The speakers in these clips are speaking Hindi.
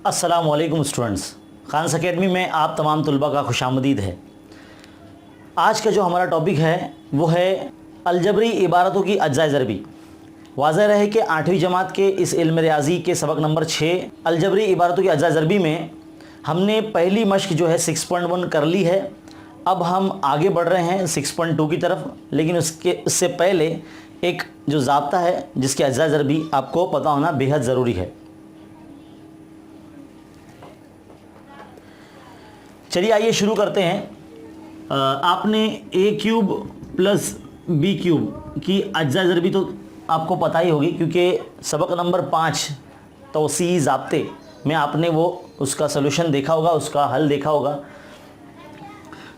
अस्सलाम वालेकुम स्टूडेंट्स, खानस अकेडमी में आप तमाम तलबा का खुशामदीद है। आज का जो हमारा टॉपिक है वो है अलजबरी इबारतों की अज्जा ज़रबी। वाज़ह रहे कि 8वीं जमात के इस इल्म रियाज़ी के सबक नंबर 6 अलजबरी इबारतों की अज्जा ज़रबी में हमने पहली मश्क जो है 6.1 कर ली है। अब हम आगे बढ़ रहे हैं 6.2 की तरफ, लेकिन उससे पहले एक जो ज़ाब्ता है जिसकी अज्जा ज़रबी आपको पता होना बेहद ज़रूरी है। चलिए आइए शुरू करते हैं। आपने ए क्यूब प्लस बी क्यूब की अज्जा ज़रबी तो आपको पता ही होगी, क्योंकि सबक नंबर 5 तौसीई ज़ाब्ते में आपने वो उसका सलूशन देखा होगा, उसका हल देखा होगा।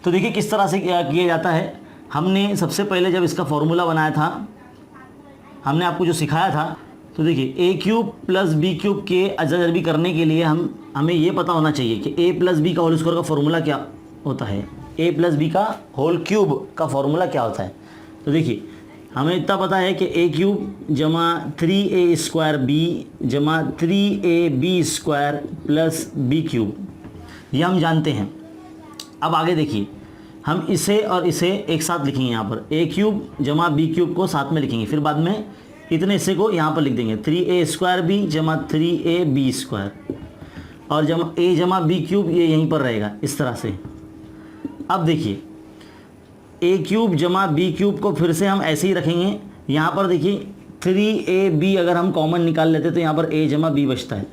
तो देखिए किस तरह से क्या किया जाता है। हमने सबसे पहले जब इसका फॉर्मूला बनाया था, हमने आपको जो सिखाया था, तो देखिए ए क्यूब प्लस बी क्यूब के अज्जा ज़रबी करने के लिए हमें ये पता होना चाहिए कि ए प्लस बी का होल स्क्वायर का फॉर्मूला क्या होता है, ए प्लस बी का होल क्यूब का फॉर्मूला क्या होता है। तो देखिए हमें इतना पता है कि ए क्यूब जमा 3a स्क्वायर बी जमा 3ab square plus B cube, ये हम जानते हैं। अब आगे देखिए, हम इसे और इसे एक साथ लिखेंगे। यहाँ पर ए क्यूब जमा बी क्यूब को साथ में लिखेंगे, फिर बाद में इतने हिस्से को यहाँ पर लिख देंगे 3a स्क्वायर बी जमा 3ab स्क्वायर, और जमा ए जमा बी क्यूब ये यहीं पर रहेगा इस तरह से। अब देखिए ए क्यूब जमा बी क्यूब को फिर से हम ऐसे ही रखेंगे। यहाँ पर देखिए 3ab अगर हम कॉमन निकाल लेते तो यहाँ पर a जमा बी बचता है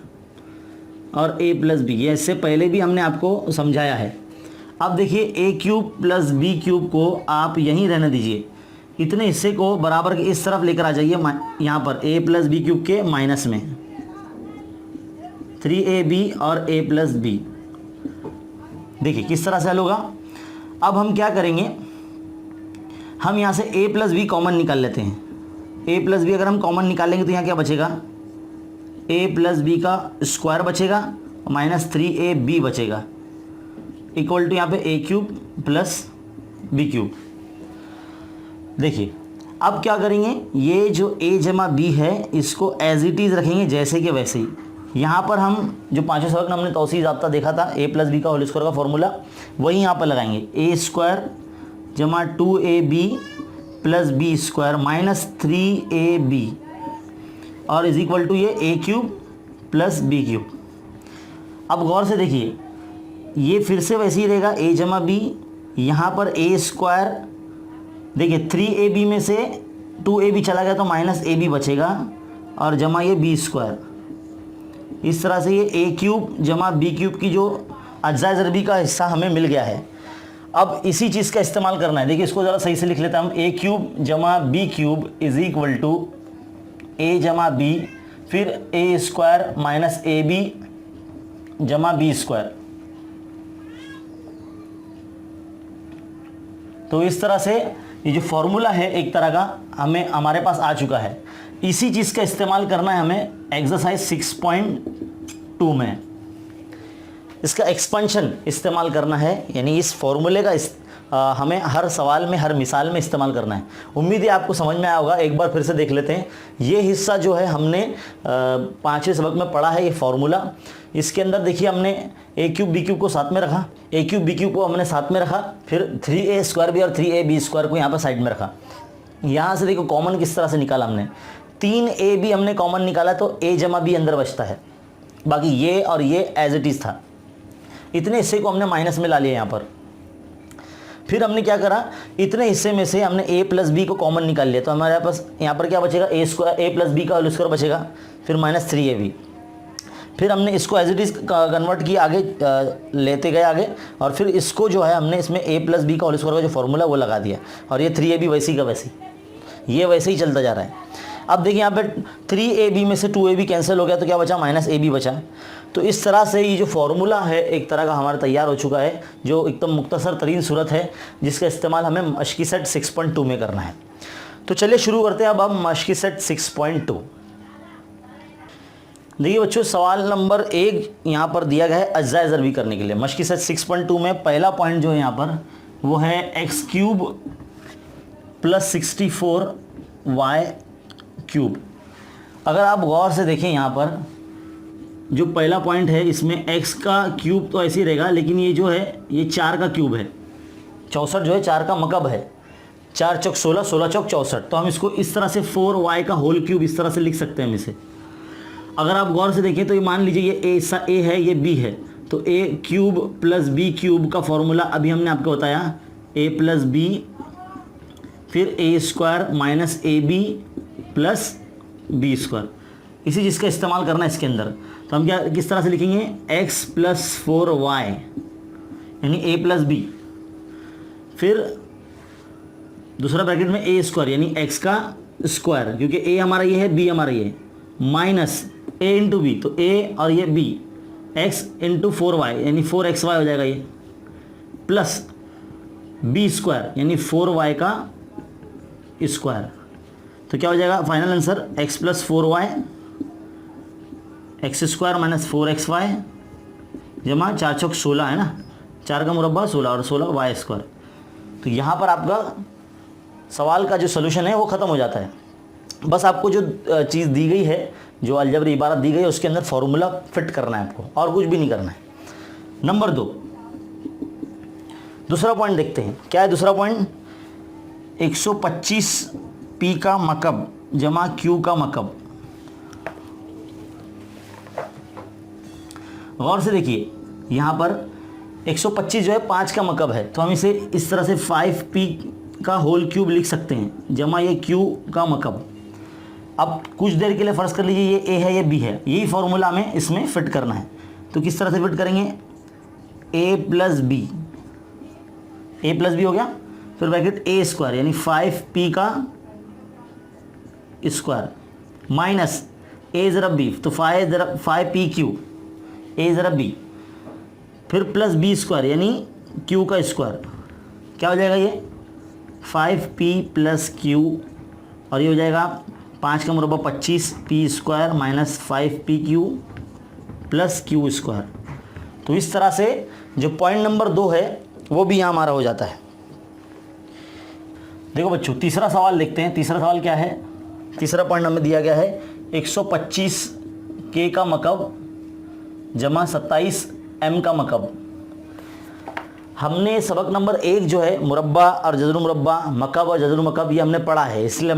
और a प्लस बी, ये इससे पहले भी हमने आपको समझाया है। अब देखिए ए क्यूब प्लस बी क्यूब को आप यहीं रहने दीजिए, इतने हिस्से को बराबर के इस तरफ लेकर आ जाइए, यहाँ पर a प्लस बी क्यूब के माइनस में 3ab और a प्लस बी। देखिए किस तरह से हल होगा। अब हम क्या करेंगे, हम यहाँ से a प्लस बी कॉमन निकाल लेते हैं। a प्लस बी अगर हम कॉमन निकालेंगे तो यहाँ क्या बचेगा, a प्लस बी का स्क्वायर बचेगा माइनस 3ab बचेगा, इक्वल टू यहाँ पे ए क्यूब प्लस बी क्यूब। देखिए अब क्या करेंगे, ये जो a जमा बी है इसको एज इट इज़ रखेंगे जैसे कि वैसे ही। यहाँ पर हम जो पाँचवें सबक में हमने तौसीई ज़ाब्ता देखा था a प्लस बी का होल स्क्वायर का फॉर्मूला, वही यहाँ पर लगाएंगे। ए स्क्वायर जमा 2ab plus B square minus 3ab और इज इक्वल टू ये ए क्यूब प्लस बी क्यूब। अब गौर से देखिए, ये फिर से वैसे ही रहेगा a जमा बी, यहाँ पर a स्क्वायर, देखिए 3ab में से 2ab चला गया तो माइनस ab बचेगा और जमा ये b स्क्वायर। इस तरह से ये a क्यूब जमा b क्यूब की जो अज्जा ज़रबी का हिस्सा हमें मिल गया है। अब इसी चीज़ का इस्तेमाल करना है। देखिए इसको ज़रा सही से लिख लेते हैं हम, a क्यूब जमा b cube is equal to a जमा b फिर a स्क्वायर माइनस ab जमा b स्क्वायर। तो इस तरह से ये जो फॉर्मूला है एक तरह का हमारे पास आ चुका है। इसी चीज़ का इस्तेमाल करना है हमें एक्सरसाइज 6.2 में, इसका एक्सपेंशन इस्तेमाल करना है, यानी इस फॉर्मूले का हमें हर सवाल में हर मिसाल में इस्तेमाल करना है। उम्मीद है आपको समझ में आया होगा। एक बार फिर से देख लेते हैं। ये हिस्सा जो है हमने 5वें सबक में पढ़ा है, ये फार्मूला। इसके अंदर देखिए हमने ए क्यूब बी क्यूब को साथ में रखा, ए क्यूब बी क्यूब को हमने साथ में रखा, फिर 3a स्क्वायर बी और 3ab स्क्वायर को यहाँ पर साइड में रखा। यहाँ से देखो कॉमन किस तरह से निकाला हमने, 3ab हमने कॉमन निकाला तो a जमा बी अंदर बचता है, बाकी ये और ये एज इट इज़ था। इतने हिस्से को हमने माइनस में ला लिया यहाँ पर। फिर हमने क्या करा, इतने हिस्से में से हमने a प्लस बी को कॉमन निकाल लिया, तो हमारे पास यहाँ पर क्या बचेगा, a square a plus B का होल स्क्वायर बचेगा, फिर माइनस 3ab। फिर हमने इसको एज इट इज़ कन्वर्ट किया, आगे लेते गए आगे, और फिर इसको जो है हमने इसमें a प्लस बी का होल स्क्वायर का जो फॉर्मूला वो लगा दिया, और ये 3ab वैसी का वैसी, ये वैसे ही चलता जा रहा है। अब देखिए यहाँ पे 3ab में से 2ab कैंसिल हो गया तो क्या बचा, माइनस ab बचा। तो इस तरह से ये जो फार्मूला है एक तरह का हमारा तैयार हो चुका है, जो एकदम मुख्तसर तरीन सूरत है, जिसका इस्तेमाल हमें मश्की सेट 6.2 में करना है। तो चलिए शुरू करते हैं अब हम मश्की सेट 6.2। देखिए बच्चों, सवाल नंबर 1 यहाँ पर दिया गया है अज्जा ज़रबी करने के लिए। मश्की सेट 6.2 में पहला पॉइंट जो है यहाँ पर वो है x cube plus 64y cube. अगर आप गौर से देखें यहाँ पर जो पहला पॉइंट है इसमें x का क्यूब तो ऐसे ही रहेगा, लेकिन ये जो है ये 4 का क्यूब है, 64 जो है 4 का मकब है, 4 चौक 16, 16 चौक 64। तो हम इसको इस तरह से 4y का होल क्यूब इस तरह से लिख सकते हैं हम इसे। अगर आप गौर से देखें तो ये मान लीजिए ये a है, ये b है, तो a cube plus b cube का फॉर्मूला अभी हमने आपको बताया, a प्लस b फिर a square minus A B plus B square, इसी चीज़ का इस्तेमाल करना है इसके अंदर। तो हम क्या किस तरह से लिखेंगे, x प्लस 4y यानी a प्लस बी, फिर दूसरा ब्रैकेट में a स्क्वायर यानी x का स्क्वायर, क्योंकि a हमारा ये है, b हमारा ये है, माइनस a इंटू बी, तो a और ये b, x इंटू 4y यानी 4xy हो जाएगा ये, प्लस b स्क्वायर यानी 4y का स्क्वायर। तो क्या हो जाएगा final answer, x plus 4y x square minus 4xy जमा 4 चौक 16 है ना, 4 का मुरब्बा 16 और 16 वाई स्क्वायर। तो यहाँ पर आपका सवाल का जो सोल्यूशन है वो ख़त्म हो जाता है। बस आपको जो चीज़ दी गई है, जो अलजबरी इबारत दी गई है, उसके अंदर फॉर्मूला फिट करना है आपको, और कुछ भी नहीं करना है। नंबर 2, दूसरा पॉइंट देखते हैं क्या है। दूसरा पॉइंट 125 p का मकब जमा q का मकब। गौर से देखिए यहाँ पर 125 जो है 5 का मकब है, तो हम इसे इस तरह से 5p का होल क्यूब लिख सकते हैं जमा ये q का मकब। अब कुछ देर के लिए फ़र्ज़ कर लीजिए ये a है, ये b है, यही फार्मूला हमें इसमें फिट करना है। तो किस तरह से फिट करेंगे, a प्लस बी हो गया, फिर ब्रैकेट a स्क्वायर यानी 5p का स्क्वायर माइनस a ज़रब b, तो 5p क्यू, a ज़रब b, फिर प्लस b स्क्वायर यानी q का स्क्वायर। क्या हो जाएगा ये 5p प्लस q, और ये हो जाएगा 5 का मुरब्बा 25 p square minus 5pq plus q square. तो इस तरह से जो पॉइंट नंबर 2 है वो भी यहाँ हमारा हो जाता है। देखो बच्चों, तीसरा सवाल देखते हैं। तीसरा सवाल क्या है, तीसरा पॉइंट हमें दिया गया है 125 k का मकब जमा 27 m का मकब। हमने सबक नंबर 1 जो है मुरब्बा और जज़र मुरब्बा, मकब और जज़र मकब, ये हमने पढ़ा है, इसलिए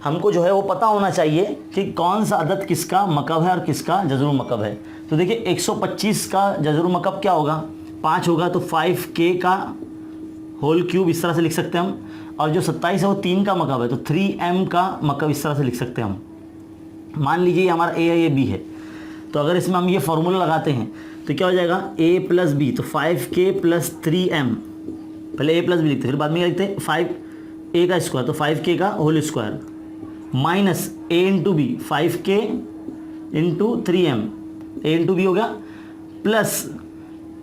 हमको जो है वो पता होना चाहिए कि कौन सा अदद किसका मकब है और किसका जज़र मकब है। तो देखिए 125 का जज़र मकब क्या होगा, 5 होगा, तो 5k का होल क्यूब इस तरह से लिख सकते हैं हम, और जो 27 है वो 3 का मकब है, तो 3m का मकब इस तरह से लिख सकते हैं हम। मान लीजिए हमारा a है, ये b है, तो अगर इसमें हम ये फार्मूला लगाते हैं तो क्या हो जाएगा a प्लस बी, तो 5k प्लस 3m, पहले a प्लस बी लिखते हैं, फिर बाद में क्या लिखते हैं 5a का स्क्वायर, तो 5k का whole square minus a into B, 5k into 3m, a into B हो गया, प्लस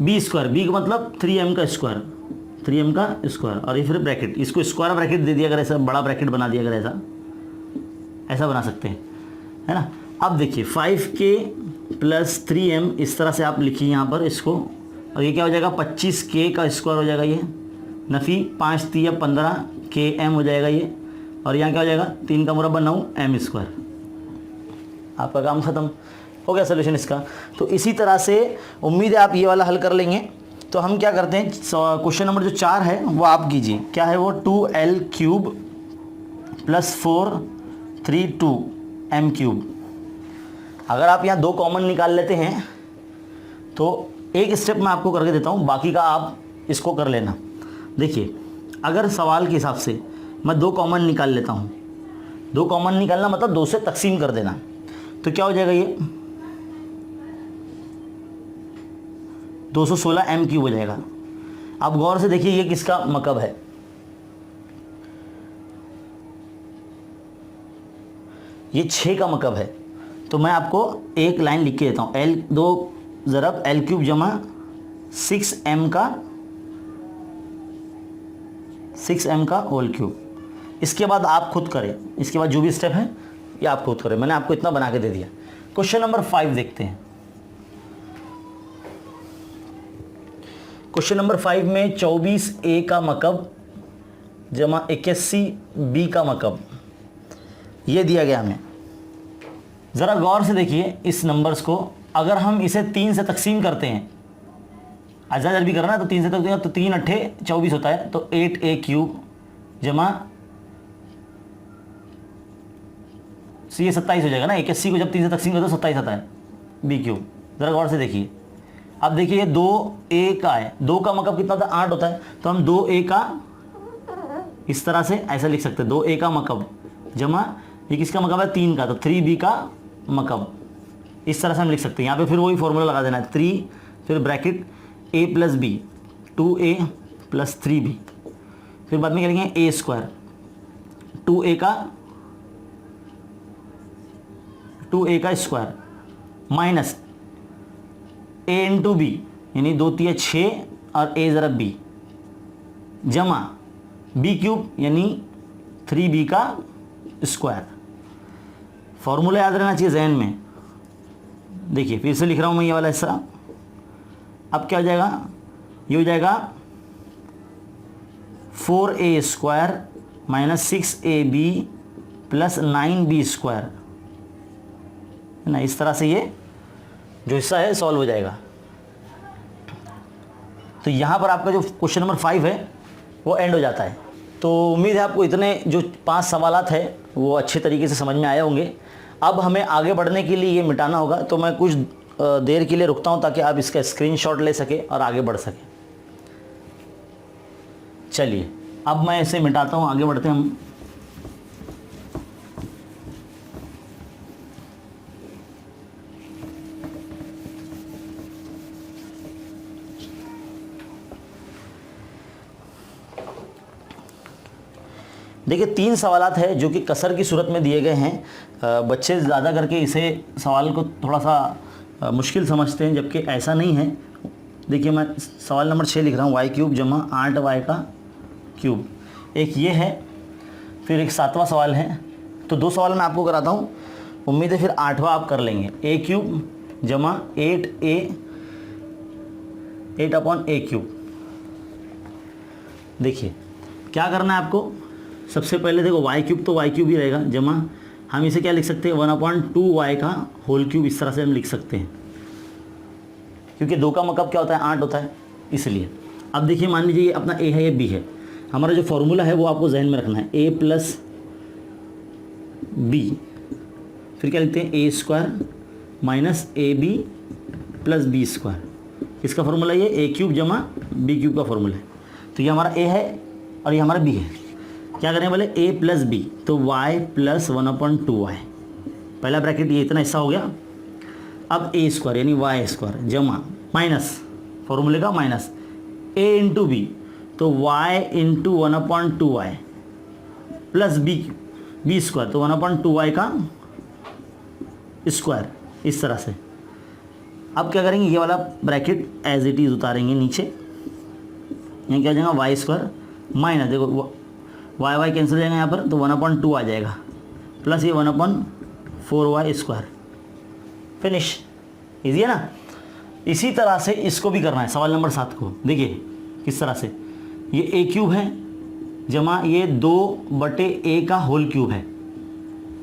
b स्क्वायर, b का मतलब 3m का स्क्वायर, 3m का स्क्वायर, और ये फिर ब्रैकेट, इसको स्क्वायर ब्रैकेट दे दिया, अगर ऐसा बड़ा ब्रैकेट बना दिया, अगर ऐसा बना सकते हैं, है ना। अब देखिए 5k प्लस 3m इस तरह से आप लिखिए यहाँ पर इसको, और ये क्या हो जाएगा 25k का स्क्वायर हो जाएगा, ये नफ़ी 5 3 15 km हो जाएगा ये, और यहाँ क्या हो जाएगा 3 का मुरब्बा 9m स्क्वायर। आपका काम ख़त्म हो गया सोल्यूशन इसका। तो इसी तरह से उम्मीद है आप ये वाला हल कर लेंगे। तो हम क्या करते हैं, क्वेश्चन नंबर जो 4 है वो आप कीजिए। क्या है वो, 2l cube plus 4 3 2m cube. अगर आप यहाँ 2 कॉमन निकाल लेते हैं तो एक स्टेप मैं आपको करके देता हूँ, बाकी का आप इसको कर लेना। देखिए अगर सवाल के हिसाब से मैं 2 कॉमन निकाल लेता हूँ, 2 कॉमन निकालना मतलब 2 से तकसीम कर देना, तो क्या हो जाएगा ये 216 m क्यूब हो जाएगा। आप गौर से देखिए ये किसका मकब है, ये 6 का मकब है। तो मैं आपको एक लाइन लिख के देता हूँ, l 2 ज़रब l क्यूब जमा 6m का होल क्यूब। इसके बाद आप खुद करें, इसके बाद जो भी स्टेप है ये आप खुद करें, मैंने आपको इतना बना के दे दिया। क्वेश्चन नंबर 5 देखते हैं। क्वेश्चन नंबर 5 में 24a का मकब जमा 81b का मकब ये दिया गया हमें। ज़रा गौर से देखिए इस नंबर्स को, अगर हम इसे 3 से तकसीम करते हैं, अज्जा जर भी करना है तो 3 से तकसीम, तो 3 अट्ठे 24 होता है, तो 8a³ जमा ये 27 हो जाएगा ना। 81 को जब 3 से तकसीम करते तो 27 आता है b³। ज़रा गौर से देखिए, अब देखिए 2a का है, 2 का मतलब कितना था 8 होता है, तो हम 2a का इस तरह से ऐसा लिख सकते हैं, 2a का मकब जमा ये किसका मकब है 3 का, तो 3b का मकब, इस तरह से हम लिख सकते हैं। यहाँ पे फिर वही फॉर्मूला लगा देना है, 3 फिर bracket a + b 2a + 3b, फिर बाद में क्या लिखेंगे a², 2a का स्क्वायर माइनस a × b यानी 2 × 6 और a ज़रा b जमा b³ यानी 3b का स्क्वायर। फॉर्मूला याद रहना चाहिए जहन में। देखिए फिर से लिख रहा हूँ मैं ये वाला हिस्सा। अब क्या हो जाएगा, ये हो जाएगा 4a² - 6ab + 9b², है ना। इस तरह से ये जो हिस्सा है सॉल्व हो जाएगा। तो यहाँ पर आपका जो क्वेश्चन नंबर 5 है वो एंड हो जाता है। तो उम्मीद है आपको इतने जो 5 सवालात है वो अच्छे तरीके से समझ में आए होंगे। अब हमें आगे बढ़ने के लिए ये मिटाना होगा, तो मैं कुछ देर के लिए रुकता हूँ ताकि आप इसका स्क्रीनशॉट ले सके और आगे बढ़ सके। चलिए अब मैं इसे मिटाता हूँ, आगे बढ़ते हैं हम। देखिए 3 सवालात है जो कि कसर की सूरत में दिए गए हैं। बच्चे ज़्यादा करके इसे सवाल को थोड़ा सा मुश्किल समझते हैं, जबकि ऐसा नहीं है। देखिए मैं सवाल नंबर 6 लिख रहा हूँ, y³ जमा 8y³। एक ये है, फिर एक 7वां सवाल है। तो 2 सवाल मैं आपको कराता हूँ, उम्मीद है फिर 8वां आप कर लेंगे। a³ जमा 8/a³। देखिए क्या करना है आपको, सबसे पहले देखो y³ तो y³ ही रहेगा, जमा हम इसे क्या लिख सकते हैं 1/2y³, इस तरह से हम लिख सकते हैं, क्योंकि 2 का मतलब क्या होता है 8 होता है, इसलिए। अब देखिए मान लीजिए ये अपना a है, ये b है। हमारा जो फॉर्मूला है वो आपको जहन में रखना है, a + b, फिर क्या लिखते हैं a² - ab + b²। इसका फॉर्मूला ये a³ जमा b³ का फॉर्मूला है। तो ये हमारा a है और ये हमारा b है। क्या करें बोले a + b, तो y + 1/2y, पहला ब्रैकेट ये इतना हिस्सा हो गया। अब a² यानी y² जमा माइनस फॉर्मूले का माइनस a × b, तो y × 1/2y प्लस b², तो 1/2y का स्क्वायर, इस तरह से। अब क्या करेंगे, ये वाला ब्रैकेट एज इट इज़ उतारेंगे नीचे, यहाँ क्या हो जाएगा y² माइनस, देखो y कैंसिल हो जाएगा यहाँ पर, तो 1/2 आ जाएगा, प्लस ये 1/4y²। फिनिश, इजी है ना। इसी तरह से इसको भी करना है, सवाल नंबर 7 को। देखिए किस तरह से, ये a³ है जमा ये 2/a³ है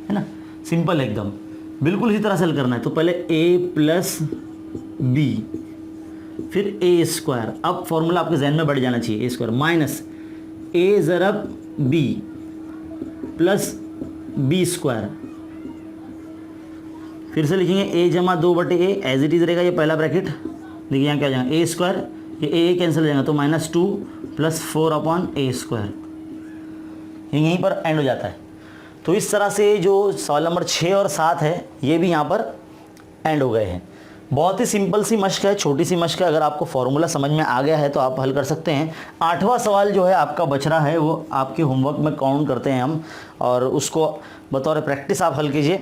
ना। सिंपल एकदम, बिल्कुल इसी तरह से हल करना है। तो पहले a + b, फिर a²। अब फॉर्मूला आपके जहन में बढ़ जाना चाहिए, a² minus a ज़रब b plus b²। फिर से लिखेंगे a जमा 2/a, एज इट इज़ रहेगा ये पहला ब्रैकेट। देखिए यहाँ क्या हो जाएगा a², ये a कैंसिल हो जाएगा, तो -2 + 4/a², यहीं पर एंड हो जाता है। तो इस तरह से जो सवाल नंबर 6 और 7 है ये भी यहाँ पर एंड हो गए हैं। बहुत ही सिंपल सी मश्क है, छोटी सी मश्क है। अगर आपको फॉर्मूला समझ में आ गया है तो आप हल कर सकते हैं। 8वां सवाल जो है आपका बच रहा है, वो आपके होमवर्क में काउंट करते हैं हम, और उसको बतौर प्रैक्टिस आप हल कीजिए।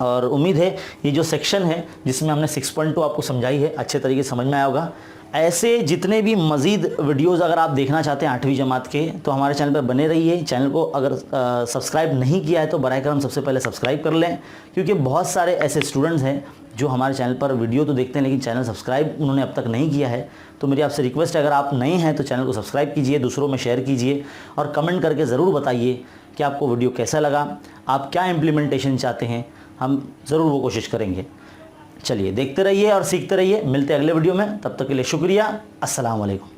और उम्मीद है ये जो सेक्शन है जिसमें हमने 6.2 आपको समझाई है अच्छे तरीके से समझ में आया होगा। ऐसे जितने भी मज़ीद वीडियोज़ अगर आप देखना चाहते हैं 8वीं जमात के, तो हमारे चैनल पर बने रहिए। चैनल को अगर सब्सक्राइब नहीं किया है तो बराए करम सबसे पहले सब्सक्राइब कर लें, क्योंकि बहुत सारे ऐसे स्टूडेंट्स हैं जो हमारे चैनल पर वीडियो तो देखते हैं लेकिन चैनल सब्सक्राइब उन्होंने अब तक नहीं किया है। तो मेरी आपसे रिक्वेस्ट है, अगर आप नए हैं तो चैनल को सब्सक्राइब कीजिए, दूसरों में शेयर कीजिए, और कमेंट करके ज़रूर बताइए कि आपको वीडियो कैसा लगा, आप क्या इम्प्लीमेंटेशन चाहते हैं, हम ज़रूर वो कोशिश करेंगे। चलिए देखते रहिए और सीखते रहिए, मिलते हैं अगले वीडियो में, तब तक के लिए शुक्रिया। अस्सलाम वालेकुम।